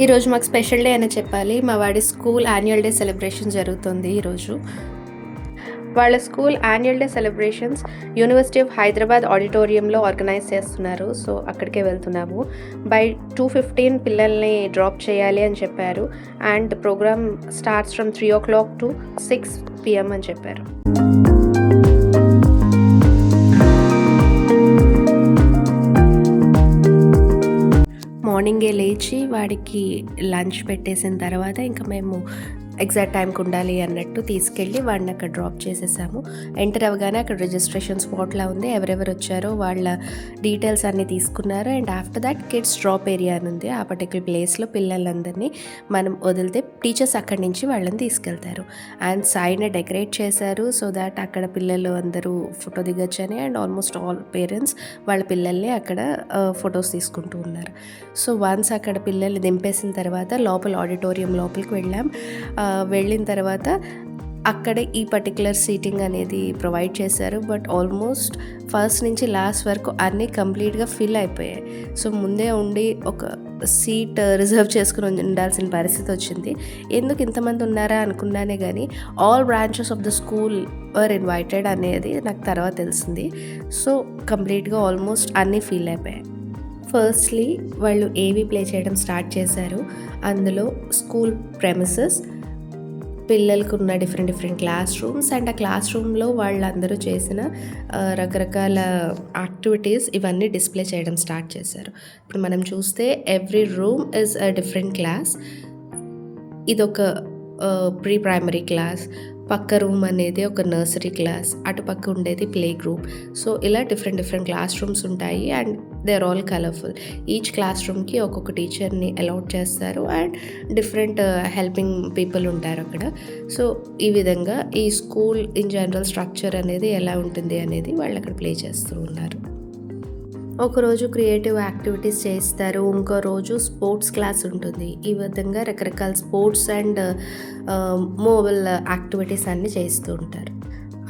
ఈరోజు మాకు special day అని చెప్పాలి. మా వాడి స్కూల్ యాన్యువల్ డే సెలబ్రేషన్ జరుగుతుంది ఈరోజు. వాళ్ళ school annual day celebrations university of Hyderabad ఆడిటోరియంలో ఆర్గనైజ్ చేస్తున్నారు. సో అక్కడికే వెళ్తున్నాము. బై 2:15 పిల్లల్ని డ్రాప్ చేయాలి అని చెప్పారు. And program starts from 3 o'clock to 6 PM అని చెప్పారు. మార్నింగే లేచి వాడికి లంచ్ పెట్టేసిన తర్వాత ఇంకా మేము ఎగ్జాక్ట్ టైంకి ఉండాలి అన్నట్టు తీసుకెళ్ళి వాడిని అక్కడ డ్రాప్ చేసేసాము. ఎంటర్ అవ్వగానే అక్కడ రిజిస్ట్రేషన్ స్పాట్లా ఉంది. ఎవరెవరు వచ్చారో వాళ్ళ డీటెయిల్స్ అన్నీ తీసుకున్నారు. And after that kids drop area అని ఉంది. ఆ పర్టికులర్ ప్లేస్లో పిల్లలందరినీ మనం వదిలితే టీచర్స్ అక్కడి నుంచి వాళ్ళని తీసుకెళ్తారు. అండ్ సైడ్ని డెకరేట్ చేశారు సో దాట్ అక్కడ పిల్లలు అందరూ ఫోటో దిగొచ్చని. అండ్ ఆల్మోస్ట్ ఆల్ పేరెంట్స్ వాళ్ళ పిల్లల్ని అక్కడ ఫొటోస్ తీసుకుంటూ ఉన్నారు. సో వన్స్ అక్కడ పిల్లల్ని దింపేసిన తర్వాత లోపల ఆడిటోరియం లోపలికి వెళ్ళిన తర్వాత అక్కడ ఈ పర్టికులర్ సీటింగ్ అనేది ప్రొవైడ్ చేశారు. బట్ ఆల్మోస్ట్ ఫస్ట్ నుంచి లాస్ట్ వరకు అన్నీ కంప్లీట్గా ఫిల్ అయిపోయాయి. సో ముందే ఉండి ఒక సీట్ రిజర్వ్ చేసుకుని ఉండాల్సిన పరిస్థితి వచ్చింది. ఎందుకు ఇంతమంది ఉన్నారా అనుకున్నానే కానీ all branches of the school were invited అనేది నాకు తర్వాత తెలిసింది. సో కంప్లీట్గా ఆల్మోస్ట్ అన్నీ ఫిల్ అయిపోయాయి. ఫస్ట్లీ వాళ్ళు ఏవి ప్లే చేయడం స్టార్ట్ చేశారు. అందులో స్కూల్ ప్రెమిసెస్, పిల్లలకు ఉన్న డిఫరెంట్ క్లాస్ రూమ్స్ అండ్ ఆ క్లాస్ రూమ్లో వాళ్ళందరూ చేసిన రకరకాల యాక్టివిటీస్ ఇవన్నీ డిస్ప్లే చేయడం స్టార్ట్ చేశారు. ఇప్పుడు మనం చూస్తే every room is a different class. ఇదొక ప్రీ ప్రైమరీ క్లాస్, పక్క రూమ్ అనేది ఒక నర్సరీ క్లాస్, అటుపక్క ఉండేది ప్లే గ్రూప్. సో ఇలా డిఫరెంట్ క్లాస్ రూమ్స్ ఉంటాయి and they are all colourful. Each class రూమ్కి ఒక్కొక్క టీచర్ని అలాట్ చేస్తారు అండ్ డిఫరెంట్ హెల్పింగ్ పీపుల్ ఉంటారు అక్కడ. సో ఈ విధంగా ఈ స్కూల్ ఇన్ జనరల్ స్ట్రక్చర్ అనేది ఎలా ఉంటుంది అనేది వాళ్ళు అక్కడ ప్లే చేస్తూ ఉన్నారు. ఒకరోజు క్రియేటివ్ యాక్టివిటీస్ చేస్తారు, ఇంకో రోజు స్పోర్ట్స్ క్లాస్ ఉంటుంది. ఈ విధంగా రకరకాల స్పోర్ట్స్ అండ్ మొబైల్ యాక్టివిటీస్ అన్నీ చేస్తూ ఉంటారు.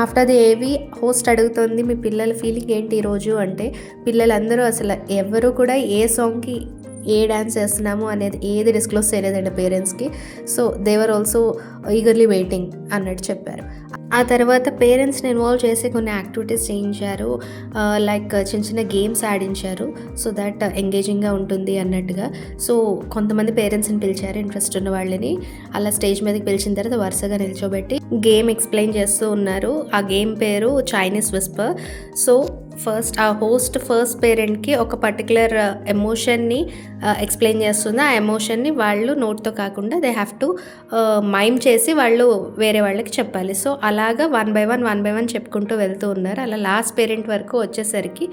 ఆఫ్టర్ ది ఏవి హోస్ట్ అడుగుతుంది మీ పిల్లల ఫీలింగ్ ఏంటి ఈరోజు అంటే, పిల్లలందరూ అసలు ఎవరు కూడా ఏ సాంగ్కి ఏ డ్యాన్స్ చేస్తున్నాము అనేది ఏది డిస్క్లోజ్ చేయలేదండి పేరెంట్స్కి. సో దేవర్ ఆల్సో ఈగర్లీ వెయిటింగ్ అన్నట్టు చెప్పారు. ఆ తర్వాత పేరెంట్స్ని ఇన్వాల్వ్ చేసి కొన్ని యాక్టివిటీస్ చేయించారు. లైక్ చిన్న గేమ్స్ ఆడించారు సో దట్ ఎంగేజింగ్గా ఉంటుంది అన్నట్టుగా. సో కొంతమంది పేరెంట్స్ని పిలిచారు, ఇంట్రెస్ట్ ఉన్న వాళ్ళని. అలా స్టేజ్ మీదకి పిలిచిన తర్వాత వరుసగా నిల్చోబెట్టి గేమ్ ఎక్స్ప్లెయిన్ చేస్తూ ఉన్నారు. ఆ గేమ్ పేరు చైనీస్ విస్పర్. సో ఆ హోస్ట్ ఫస్ట్ పేరెంట్కి ఒక పర్టికులర్ ఎమోషన్ని ఎక్స్ప్లెయిన్ చేస్తుంది. ఆ ఎమోషన్ని వాళ్ళు నోట్తో కాకుండా దే హ్యావ్ టు మైమ్ చేసి వాళ్ళు వేరే వాళ్ళకి చెప్పాలి. సో అలాగా వన్ బై వన్ చెప్పుకుంటూ వెళ్తూ ఉన్నారు. అలా లాస్ట్ పేరెంట్ వరకు వచ్చేసరికి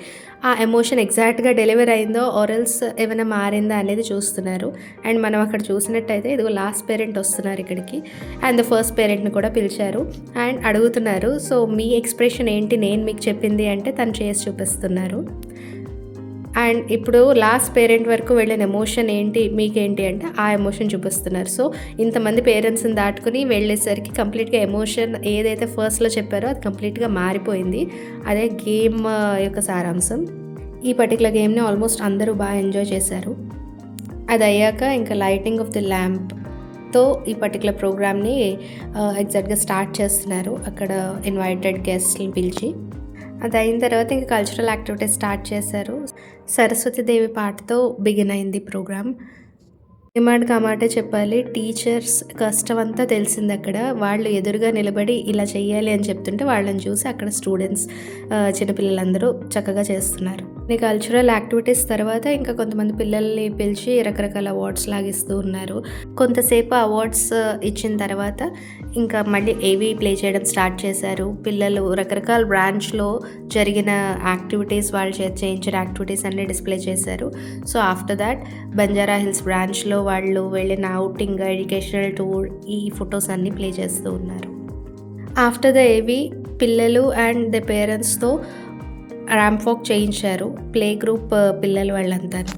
ఆ ఎమోషన్ ఎగ్జాక్ట్గా డెలివర్ అయిందో ఆర్ఎల్స్ ఏమైనా మారిందా అనేది చూస్తున్నారు. అండ్ మనం అక్కడ చూసినట్టయితే ఇదిగో లాస్ట్ పేరెంట్ వస్తున్నారు ఇక్కడికి. అండ్ ఫస్ట్ పేరెంట్ని కూడా పిలిచారు అండ్ అడుగుతున్నారు, సో మీ ఎక్స్ప్రెషన్ ఏంటి నేను మీకు చెప్పింది అంటే తను చేసి చూపిస్తున్నారు. అండ్ ఇప్పుడు లాస్ట్ పేరెంట్ వరకు వెళ్ళిన ఎమోషన్ ఏంటి మీకేంటి అంటే ఆ ఎమోషన్ చూపిస్తున్నారు. సో ఇంతమంది పేరెంట్స్ని దాటుకుని వెళ్ళేసరికి కంప్లీట్గా ఎమోషన్ ఏదైతే ఫస్ట్లో చెప్పారో అది కంప్లీట్గా మారిపోయింది. అదే గేమ్ యొక్క సారాంశం. ఈ పర్టికులర్ గేమ్ని ఆల్మోస్ట్ అందరూ బాగా ఎంజాయ్ చేశారు. అది అయ్యాక ఇంకా లైటింగ్ ఆఫ్ ది ల్యాంప్తో ఈ పర్టికులర్ ప్రోగ్రామ్ని ఎగ్జాక్ట్గా స్టార్ట్ చేస్తున్నారు అక్కడ ఇన్వైటెడ్ గెస్ట్ని పిలిచి. అది అయిన తర్వాత ఇంకా కల్చరల్ యాక్టివిటీస్ స్టార్ట్ చేశారు. సరస్వతీదేవి పాటతో బిగిన్ అయింది ప్రోగ్రామ్. ఏమాట కామాటే చెప్పాలి, టీచర్స్ కష్టం అంతా తెలిసింది అక్కడ. వాళ్ళు ఎదురుగా నిలబడి ఇలా చెయ్యాలి అని చెప్తుంటే వాళ్ళని చూసి అక్కడ స్టూడెంట్స్ చిన్నపిల్లలందరూ చక్కగా చేస్తున్నారు. ఈ కల్చరల్ యాక్టివిటీస్ తర్వాత ఇంకా కొంతమంది పిల్లల్ని పిలిచి రకరకాల అవార్డ్స్ లాగిస్తూ ఉన్నారు. కొంతసేపు అవార్డ్స్ ఇచ్చిన తర్వాత ఇంకా మళ్ళీ ఏవీ ప్లే చేయడం స్టార్ట్ చేశారు. పిల్లలు రకరకాల బ్రాంచ్‌లో జరిగిన యాక్టివిటీస్, వాళ్ళు చేయించిన యాక్టివిటీస్ అన్నీ డిస్‌ప్లే చేశారు. So, after thought Banjara hills బ్రాంచ్‌లో వాళ్ళు వెళ్ళిన ఔటింగ్, ఎడ్యుకేషనల్ టూర్ ఈ ఫొటోస్ అన్నీ ప్లే చేస్తూ ఉన్నారు. ఆఫ్టర్ ద ఏవీ పిల్లలు అండ్ ద పేరెంట్స్‌తో ర్యాంప్ వాక్ చేయించారు. ప్లే గ్రూప్ పిల్లలు వాళ్ళంతాను.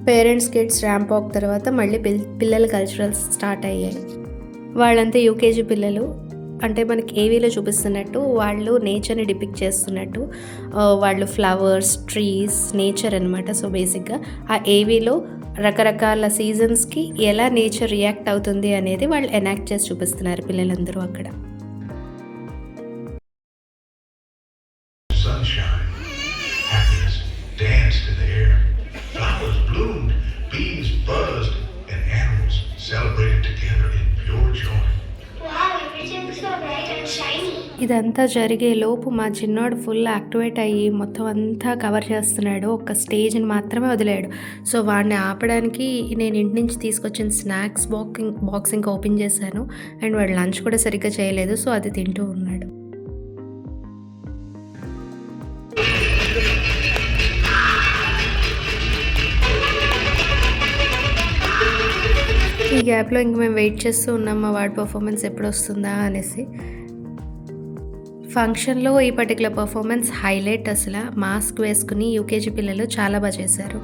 పేరెంట్స్ కిడ్స్ ర్యాంప్ వాక్ తర్వాత మళ్ళీ పిల్లల కల్చరల్స్ స్టార్ట్ అయ్యాయి. వాళ్ళంతా యూకేజీ పిల్లలు. అంటే మనకి ఏవీలో చూపిస్తున్నట్టు వాళ్ళు నేచర్ని డిపిక్ట్ చేస్తున్నట్టు, వాళ్ళు ఫ్లవర్స్, ట్రీస్, నేచర్ అనమాట. సో బేసిక్గా ఆ ఏవీలో రకరకాల సీజన్స్కి ఎలా నేచర్ రియాక్ట్ అవుతుంది అనేది వాళ్ళు ఎనాక్ట్ చేసి చూపిస్తున్నారు పిల్లలందరూ అక్కడ. Bees buzzed and animals celebrated together in pure joy. Wow, everything looks so bright and shiny. ఇదంతా జరిగే లోపు మా చిన్నోడు ఫుల్ యాక్టివేట్ అయ్యి మొత్తం అంతా కవర్ చేస్తున్నాడు. ఒక స్టేజ్ని మాత్రమే వదిలాడు. సో వాడిని ఆపడానికి నేను ఇంటి నుంచి తీసుకొచ్చిన స్నాక్స్ బాక్స్ ఇంకా ఓపెన్ చేశాను. అండ్ వాడు లంచ్ కూడా సరిగ్గా చేయలేదు. సో అది తింటూ ఉన్నాడు. ఈ గ్యాప్లో ఇంక మేము వెయిట్ చేస్తూ ఉన్నాం మా వాడి పర్ఫార్మెన్స్ ఎప్పుడు వస్తుందా అనేసి. ఫంక్షన్లో ఈ పర్టికులర్ పర్ఫార్మెన్స్ హైలైట్. అసలు మాస్క్ వేసుకుని యూకేజీ పిల్లలు చాలా బాగా చేశారు.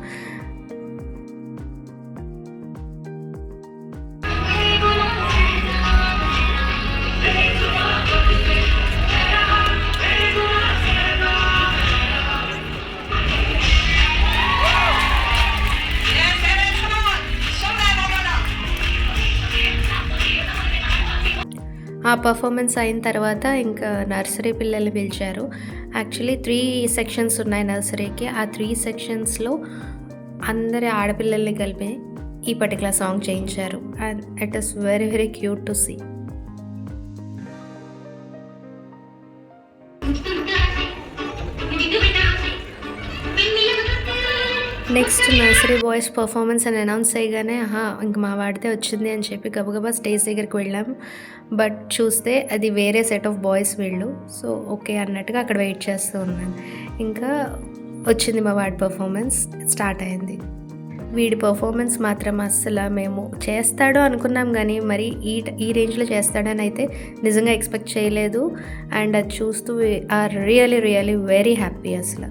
ఆ పర్ఫార్మెన్స్ అయిన తర్వాత ఇంకా నర్సరీ పిల్లలు పిలిచారు. యాక్చువల్లీ 3 సెక్షన్స్ ఉన్నాయి నర్సరీకి. ఆ 3 సెక్షన్స్లో అందరి ఆడపిల్లల్ని కలిపి ఈ పర్టికులర్ సాంగ్ చేయించారు. And it is very very cute to see. Next nursery boys performance అని అనౌన్స్ చేయగానే ఇంక మా వాడితే వచ్చింది అని చెప్పి గబగబా స్టేజ్ దగ్గరికి వెళ్ళాం. బట్ చూస్తే అది వేరే సెట్ ఆఫ్ బాయ్స్ వీళ్ళు. సో ఓకే అన్నట్టుగా అక్కడ వెయిట్ చేస్తూ ఉన్నాను. ఇంకా వచ్చింది మా వాడి పర్ఫార్మెన్స్ స్టార్ట్ అయింది. వీడి పర్ఫార్మెన్స్ మాత్రం అస్సలు మేము చేస్తాడు అనుకున్నాం కానీ మరి ఈ రేంజ్లో చేస్తాడని అయితే నిజంగా ఎక్స్పెక్ట్ చేయలేదు. అండ్ అది చూస్తూ are really really very happy. అసలు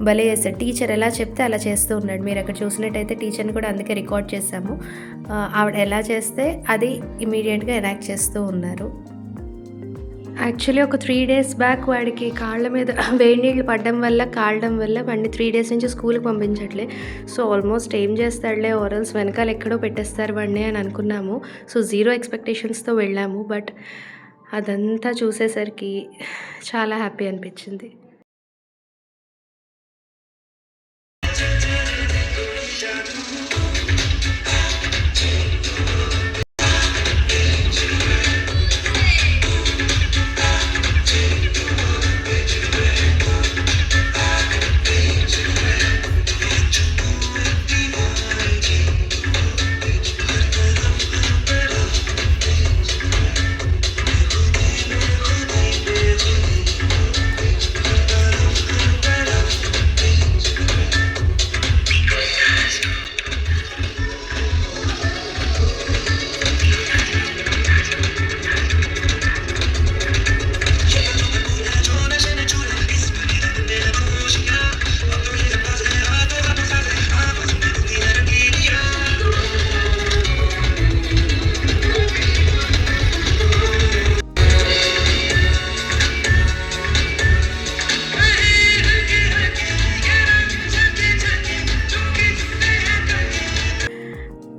భలే చేస్తాడు. టీచర్ ఎలా చెప్తే అలా చేస్తూ ఉన్నాడు. మీరు అక్కడ చూసినట్టయితే టీచర్ని కూడా అందుకే రికార్డ్ చేశాము. ఆవిడ ఎలా చేస్తే అది ఇమీడియట్గా ఎనాక్ట్ చేస్తూ ఉన్నారు. యాక్చువల్లీ ఒక 3 days బ్యాక్ వాడికి కాళ్ళ మీద వేడి నీళ్ళు పడడం వల్ల కాలడం వల్ల వాడిని 3 days నుంచి స్కూల్కి పంపించట్లే. సో ఆల్మోస్ట్ ఏం చేస్తాడులే ఓరల్స్ వెనకాల ఎక్కడో పెట్టేస్తారు వాడిని అని అనుకున్నాము. సో 0 ఎక్స్పెక్టేషన్స్తో వెళ్ళాము. బట్ అదంతా చూసేసరికి చాలా హ్యాపీ అనిపించింది.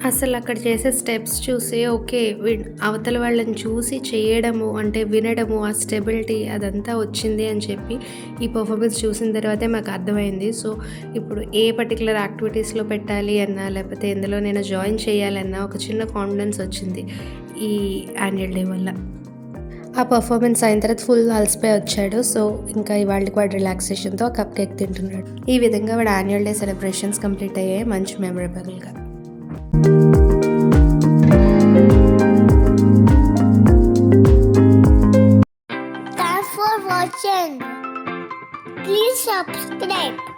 అసలు అక్కడ చేసే స్టెప్స్ చూసి ఓకే. అవతల వాళ్ళని చూసి చేయడము అంటే వినడము, ఆ స్టెబిలిటీ అదంతా వచ్చింది అని చెప్పి ఈ పర్ఫార్మెన్స్ చూసిన తర్వాతే మాకు అర్థమైంది. సో, ఇప్పుడు ఏ పర్టిక్యులర్ యాక్టివిటీస్‌లో పెట్టాలి అన్నా, లేకపోతే ఎందులోనైనా జాయిన్ చేయాలన్నా ఒక చిన్న కాన్ఫిడెన్స్ వచ్చింది ఈ యాన్యువల్ డే వల్ల. ఆ పర్ఫార్మెన్స్ అయిన తర్వాత ఫుల్ అలసిపోయి వచ్చాడు. సో, ఇంకా ఇవాళకి వాడు రిలాక్సేషన్‌తో ఆ కప్ కేక్ తింటున్నాడు. ఈ విధంగా వాడి యాన్యువల్ డే సెలబ్రేషన్స్ కంప్లీట్ అయ్యాయి మంచి మెమరబుల్‌గా. Thanks for watching. Please subscribe.